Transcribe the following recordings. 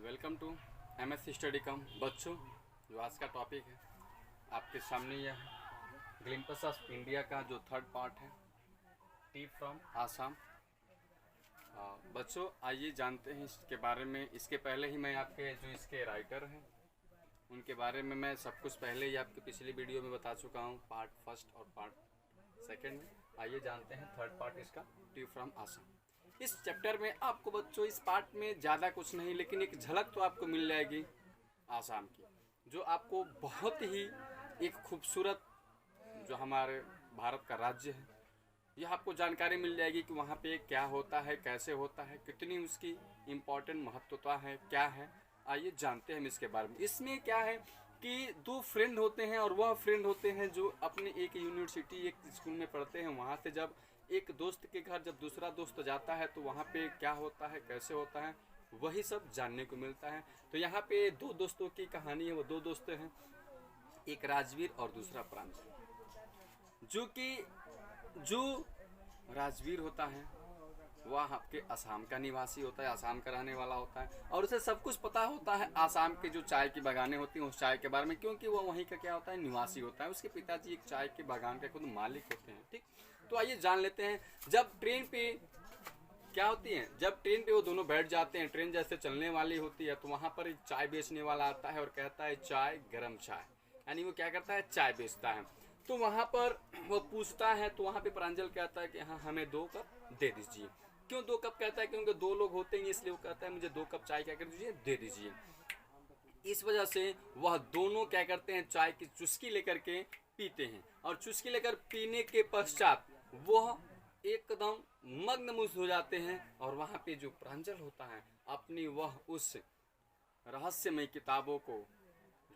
Welcome to MS study कम बच्चों। जो आज का टॉपिक है आपके सामने यह है ग्लिम्पस ऑफ इंडिया का जो थर्ड पार्ट है, टी फ्रॉम आसाम। बच्चों आइए जानते हैं इसके बारे में। इसके पहले ही मैं आपके जो इसके राइटर हैं उनके बारे में मैं सब कुछ पहले ही आपके पिछली वीडियो में बता चुका हूँ, पार्ट फर्स्ट और पार्ट सेकेंड में। आइए जानते हैं थर्ड पार्ट इसका, टी फ्रॉम आसाम। इस चैप्टर में आपको बच्चों इस पार्ट में ज़्यादा कुछ नहीं, लेकिन एक झलक तो आपको मिल जाएगी आसाम की, जो आपको बहुत ही एक खूबसूरत जो हमारे भारत का राज्य है, यह आपको जानकारी मिल जाएगी कि वहाँ पे क्या होता है, कैसे होता है, कितनी उसकी इम्पोर्टेंट महत्वता है, क्या है। आइए जानते हैं हम इसके बारे में। इसमें क्या है कि दो फ्रेंड होते हैं और वह फ्रेंड होते हैं जो अपने एक यूनिवर्सिटी एक स्कूल में पढ़ते हैं। वहाँ से जब एक दोस्त के घर जब दूसरा दोस्त जाता है तो वहाँ पे क्या होता है, कैसे होता है, वही सब जानने को मिलता है। तो यहाँ पे दो दोस्तों की कहानी है। वो दो दोस्त हैं, एक राजवीर और दूसरा प्रांजल। जो राजवीर होता है वह आपके असम का निवासी होता है, असम का रहने वाला होता है, और उसे सब कुछ पता होता है असम के जो चाय की बागानें होती हैं उस चाय के बारे में, क्योंकि वह वहीं का क्या होता है, निवासी होता है। उसके पिताजी एक चाय के बागान के खुद मालिक होते हैं। ठीक, तो आइए जान लेते हैं। जब ट्रेन पे क्या होती है, जब ट्रेन पे वो दोनों बैठ जाते हैं, ट्रेन जैसे चलने वाली होती है, तो वहाँ पर एक चाय बेचने वाला आता है और कहता है चाय, गरम चाय, यानी वो क्या करता है, चाय बेचता है। तो वहाँ पर वो पूछता है, तो वहाँ पे प्रांजल कहता है कि हाँ हमें 2 कप दे दीजिए। क्यों 2 कप कहता है, क्योंकि 2 लोग होते हैं, इसलिए वो कहता है मुझे 2 कप चाय क्या कर दीजिए, दे दीजिए। इस वजह से वह दोनों क्या करते हैं, चाय की चुस्की लेकर के पीते हैं, और चुस्की लेकर पीने के पश्चात वह एकदम मग्नमुग्ध हो जाते हैं। और वहाँ पे जो प्रांजल होता है अपनी वह उस रहस्यमय किताबों को,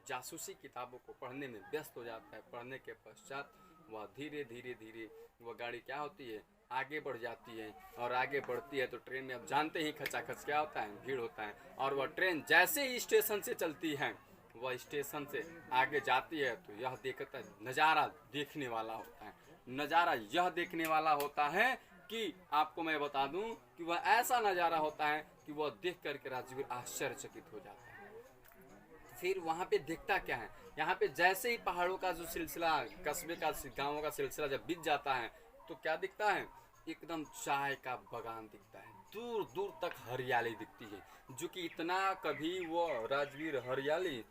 जासूसी किताबों को पढ़ने में व्यस्त हो जाता है। पढ़ने के पश्चात वह धीरे धीरे वह गाड़ी क्या होती है, आगे बढ़ जाती है, और आगे बढ़ती है तो ट्रेन में अब जानते ही खचाखच क्या होता है, भीड़ होता है। और वह ट्रेन जैसे ही स्टेशन से चलती है, वह स्टेशन से आगे जाती है, तो यह देखता है नज़ारा देखने वाला होता है। नज़ारा यह देखने वाला होता है कि आपको मैं बता दूं कि वह ऐसा नज़ारा होता है कि वह देख करके राजवीर आश्चर्यचकित हो जाता है। फिर वहाँ पे देखता क्या है, यहाँ पे जैसे ही पहाड़ों का जो सिलसिला, कस्बे का, गाँवों का सिलसिला जब बीत जाता है, तो क्या दिखता है, एकदम चाय का बागान दिखता है, दूर दूर तक हरियाली दिखती है, जो कि इतना कभी वो राजवीर हरियाली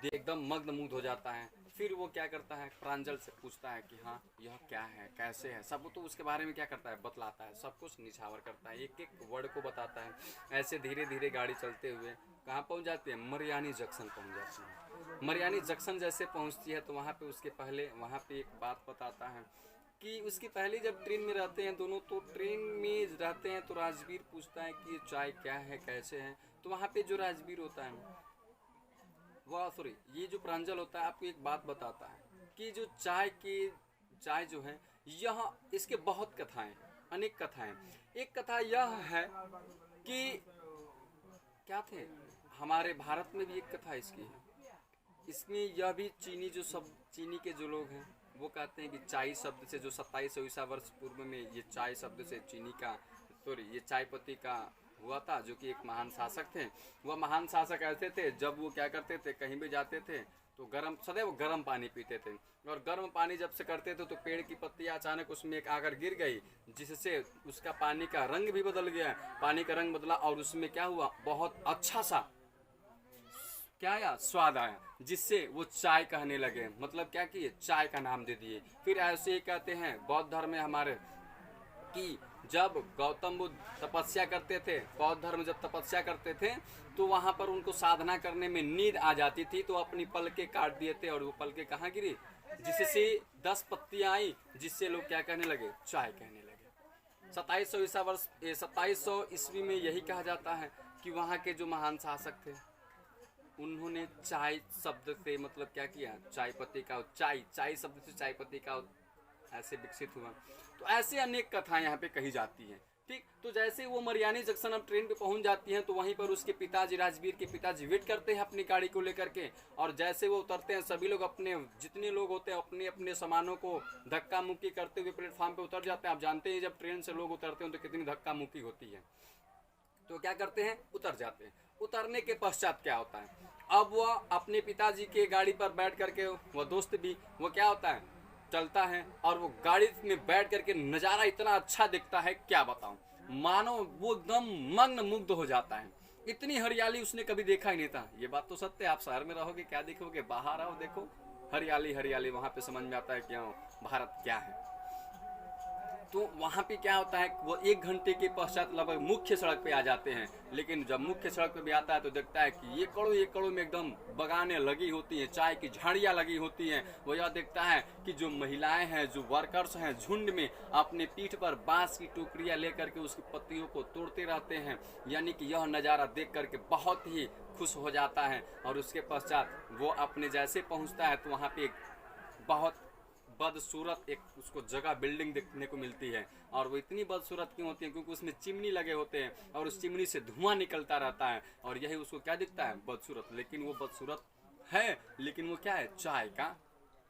एकदम मग्नमुग्ध हो जाता है। फिर वो क्या करता है, प्रांजल से पूछता है कि हाँ यह क्या है, कैसे है, सब तो उसके बारे में क्या करता है, बतलाता है, सब कुछ निछावर करता है, एक एक वर्ड को बताता है। ऐसे धीरे धीरे गाड़ी चलते हुए कहाँ पहुँच जाती है, मरियानी जंक्शन पहुँच जाती है। मरियानी जंक्शन जैसे पहुँचती है तो वहाँ पे उसके पहले वहाँ पे एक बात बताता है कि उसकी पहले जब ट्रेन में रहते हैं दोनों, तो ट्रेन में रहते हैं तो राजवीर पूछता है कि ये चाय क्या है, कैसे है। तो वहाँ पे जो राजवीर होता है वह, सॉरी, ये जो प्रांजल होता है आपको एक बात बताता है कि जो चाय जो है, यह इसके बहुत कथाएं, अनेक कथाएं। एक कथा यह है कि क्या थे, हमारे भारत में भी एक कथा इसकी है। इसमें यह भी चीनी के जो लोग हैं वो कहते हैं कि चाय शब्द से, जो 2700 ईसा वर्ष पूर्व में ये चाय शब्द से चीनी का, सॉरी, ये चाय पत्ती का हुआ था, जो कि एक महान शासक थे। वह महान शासक ऐसे थे, जब वो क्या करते थे, कहीं भी जाते थे तो सदैव गर्म पानी पीते थे, और गर्म पानी जब से करते थे तो पेड़ की पत्तियां अचानक उसमें एक आकर गिर गई, जिससे उसका पानी का रंग भी बदल गया। पानी का रंग बदला और उसमें क्या हुआ, बहुत अच्छा सा क्या आया, स्वाद आया, जिससे वो चाय कहने लगे। मतलब क्या किए, चाय का नाम दे दिए। फिर ऐसे ही कहते हैं बौद्ध धर्म में हमारे कि जब गौतम बुद्ध तपस्या करते थे, बौद्ध धर्म जब तपस्या करते थे, तो वहाँ पर उनको साधना करने में नींद आ जाती थी, तो अपनी पलकें काट दिए थे, और वो पलकें कहाँ गिरी, जिससे 10 पत्तियाँ आई, जिससे लोग क्या कहने लगे, चाय कहने लगे। 2700 ईसा वर्ष 2700 ईस्वी में यही कहा जाता है कि वहाँ के जो महान शासक थे उन्होंने चाय शब्द से मतलब क्या किया, चाय पत्ती का, चाय शब्द से चाय पत्ती का ऐसे विकसित हुआ। तो ऐसे अनेक कथाएं यहाँ पे कही जाती हैं। ठीक, तो जैसे वो मरियानी जंक्शन अब ट्रेन पे पहुंच जाती हैं, तो वहीं पर उसके पिताजी, राजवीर के पिताजी वेट करते हैं अपनी गाड़ी को लेकर के, और जैसे वो उतरते हैं सभी लोग अपने, जितने लोग होते हैं अपने अपने सामानों को धक्का मुक्की करते हुए प्लेटफॉर्म पे उतर जाते हैं। आप जानते हैं जब ट्रेन से लोग उतरते हैं तो कितनी धक्का मुक्की होती है। तो क्या करते हैं, उतर जाते हैं। उतरने के पश्चात क्या होता है, अब वह अपने पिताजी के गाड़ी पर बैठ करके, वह दोस्त भी, वो क्या होता है, चलता है और वो गाड़ी में बैठ करके नज़ारा इतना अच्छा दिखता है क्या बताऊं, मानो वो एकदम मग्न मुग्ध हो जाता है। इतनी हरियाली उसने कभी देखा ही नहीं था। ये बात तो सत्य है, आप शहर में रहोगे क्या देखोगे, बाहर आओ देखो हरियाली हरियाली, वहाँ पे समझ में आता है कि हाँ भारत क्या है। तो वहाँ पे क्या होता है, वो 1 घंटे के पश्चात लगभग मुख्य सड़क पे आ जाते हैं। लेकिन जब मुख्य सड़क पे भी आता है तो देखता है कि एकड़ों में एकदम बगानें लगी होती हैं, चाय की झाड़ियाँ लगी होती हैं। वो यह देखता है कि जो महिलाएं हैं, जो वर्कर्स हैं, झुंड में अपने पीठ पर बांस की टोकरियाँ लेकर के उसकी पत्तियों को तोड़ते रहते हैं। यानी कि यह नज़ारा देख करके बहुत ही खुश हो जाता है। और उसके पश्चात वो अपने जैसे पहुँचता है तो वहाँ पे बहुत बदसूरत एक उसको जगह बिल्डिंग देखने को मिलती है। और वो इतनी बदसूरत क्यों होती है, क्योंकि उसमें चिमनी लगे होते हैं और उस चिमनी से धुआं निकलता रहता है। और यही उसको क्या दिखता है, बदसूरत। लेकिन वो बदसूरत है, लेकिन वो क्या है, चाय का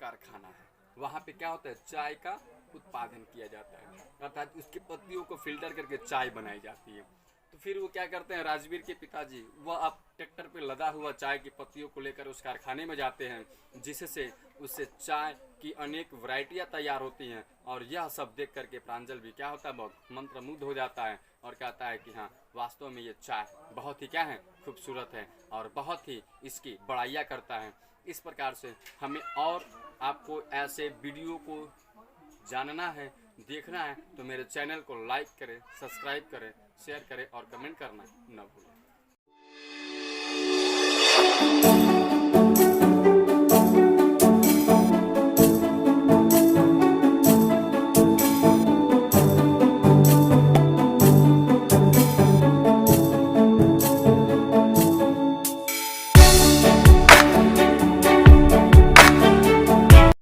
कारखाना है। वहाँ पे क्या होता है, चाय का उत्पादन किया जाता है, अर्थात उसकी पत्तियों को फिल्टर करके चाय बनाई जाती है। तो फिर वो क्या करते हैं, राजवीर के पिताजी वह अब ट्रैक्टर पे लदा हुआ चाय की पत्तियों को लेकर उस कारखाने में जाते हैं, जिससे उससे चाय की अनेक वैरायटियाँ तैयार होती हैं। और यह सब देख करके प्रांजल भी क्या होता है, बहुत मंत्रमुग्ध हो जाता है और कहता है कि हाँ वास्तव में ये चाय बहुत ही क्या है, खूबसूरत है और बहुत ही इसकी बड़ाइयाँ करता है। इस प्रकार से हमें और आपको ऐसे वीडियो को जानना है, देखना है तो मेरे चैनल को लाइक करें, सब्सक्राइब करें, शेयर करें और कमेंट करना न भूलें।